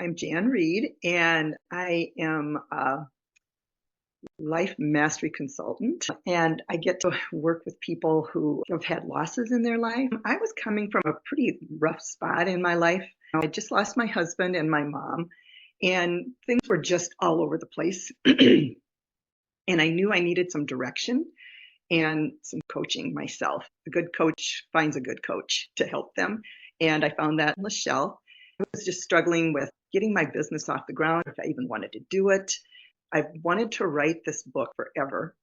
I'm Jan Reed, and I am a life mastery consultant, and I get to work with people who have had losses in their life. I was coming from a pretty rough spot in my life. I just lost my husband and my mom, and things were just all over the place. And I knew I needed some direction and some coaching myself. A good coach finds a good coach to help them. And I found that in LaChelle. I was just struggling with getting my business off the ground, if I even wanted to do it. I've wanted to write this book forever.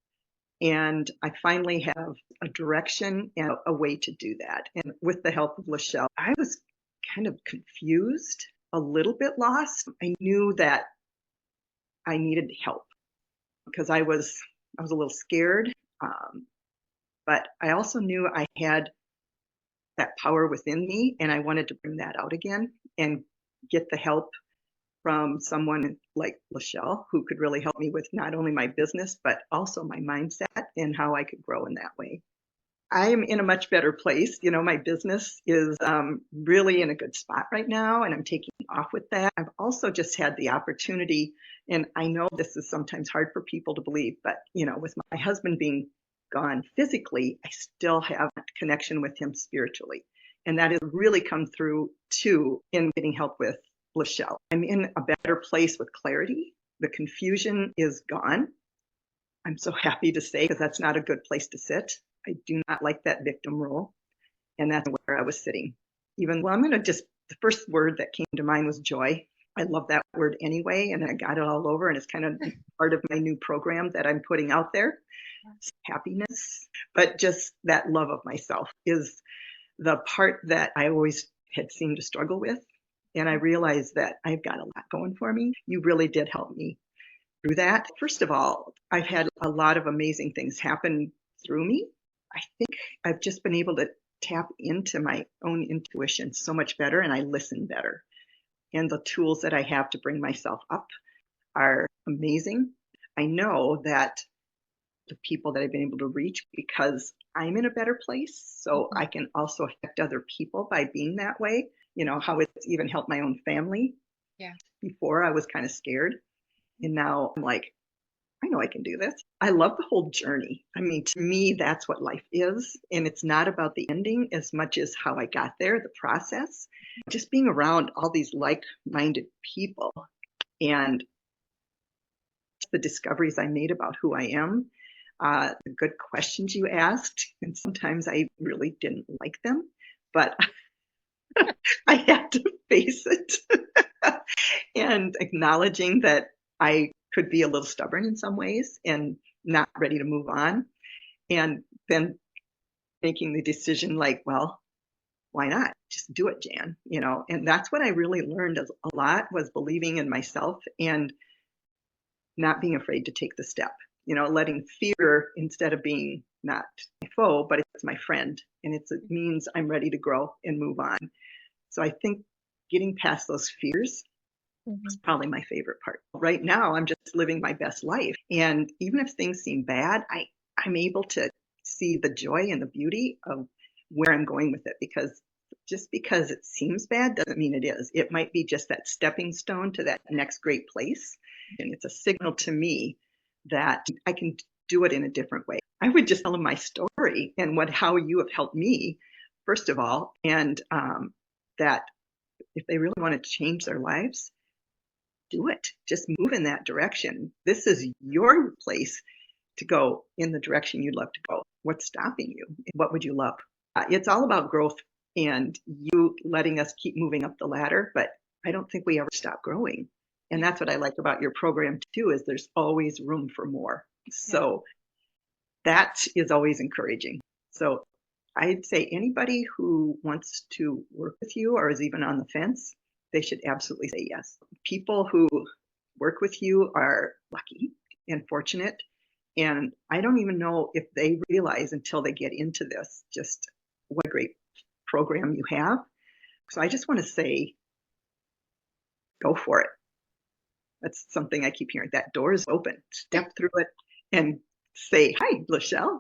And I finally have a direction and a way to do that. And with the help of LaChelle, I was kind of confused, a little bit lost. I knew that I needed help because I was a little scared. But I also knew I had that power within me, and I wanted to bring that out again and get the help from someone like LaChelle, who could really help me with not only my business, but also my mindset and how I could grow in that way. I am in a much better place. My business is really in a good spot right now, and I'm taking off with that. I've also just had the opportunity, and I know this is sometimes hard for people to believe, but, with my husband being gone physically, I still have a connection with him spiritually. And that has really come through too in getting help with LaChelle. I'm in a better place with clarity. The confusion is gone. I'm so happy to say, because that's not a good place to sit. I do not like that victim role. And that's where I was sitting. The first word that came to mind was joy. I love that word anyway, and I got it all over, and it's kind of part of my new program that I'm putting out there. It's happiness, but just that love of myself is the part that I always had seemed to struggle with. And I realized that I've got a lot going for me. You really did help me through that. First of all, I've had a lot of amazing things happen through me. I think I've just been able to tap into my own intuition so much better, and I listen better. And the tools that I have to bring myself up are amazing. I know that the people that I've been able to reach, because I'm in a better place, so I can also affect other people by being that way. How it's even helped my own family. Yeah. Before, I was kind of scared, and now I'm like, I know I can do this. I love the whole journey. I mean, to me, that's what life is. And it's not about the ending as much as how I got there, the process. Just being around all these like-minded people and the discoveries I made about who I am, the good questions you asked. And sometimes I really didn't like them, but I had to face it. And acknowledging that I could be a little stubborn in some ways and not ready to move on. And then making the decision like, well, why not? Just do it, Jan, And that's what I really learned a lot, was believing in myself and not being afraid to take the step, letting fear, instead of being not my foe, but it's my friend. And it means I'm ready to grow and move on. So I think getting past those fears is probably my favorite part. Right now, I'm just living my best life. And even if things seem bad, I'm able to see the joy and the beauty of where I'm going with it, because just because it seems bad doesn't mean it is. It might be just that stepping stone to that next great place. And it's a signal to me that I can do it in a different way. I would just tell them my story and how you have helped me, first of all, and that if they really want to change their lives, do it. Just move in that direction. This is your place to go in the direction you'd love to go. What's stopping you? What would you love? It's all about growth and you letting us keep moving up the ladder, but I don't think we ever stop growing. And that's what I like about your program too, is there's always room for more. So that is always encouraging. So I'd say anybody who wants to work with you or is even on the fence, they should absolutely say yes. People who work with you are lucky and fortunate. And I don't even know if they realize until they get into this just what a great program you have. So I just want to say, go for it. That's something I keep hearing. That door is open. Step through it and say, hi, LaChelle.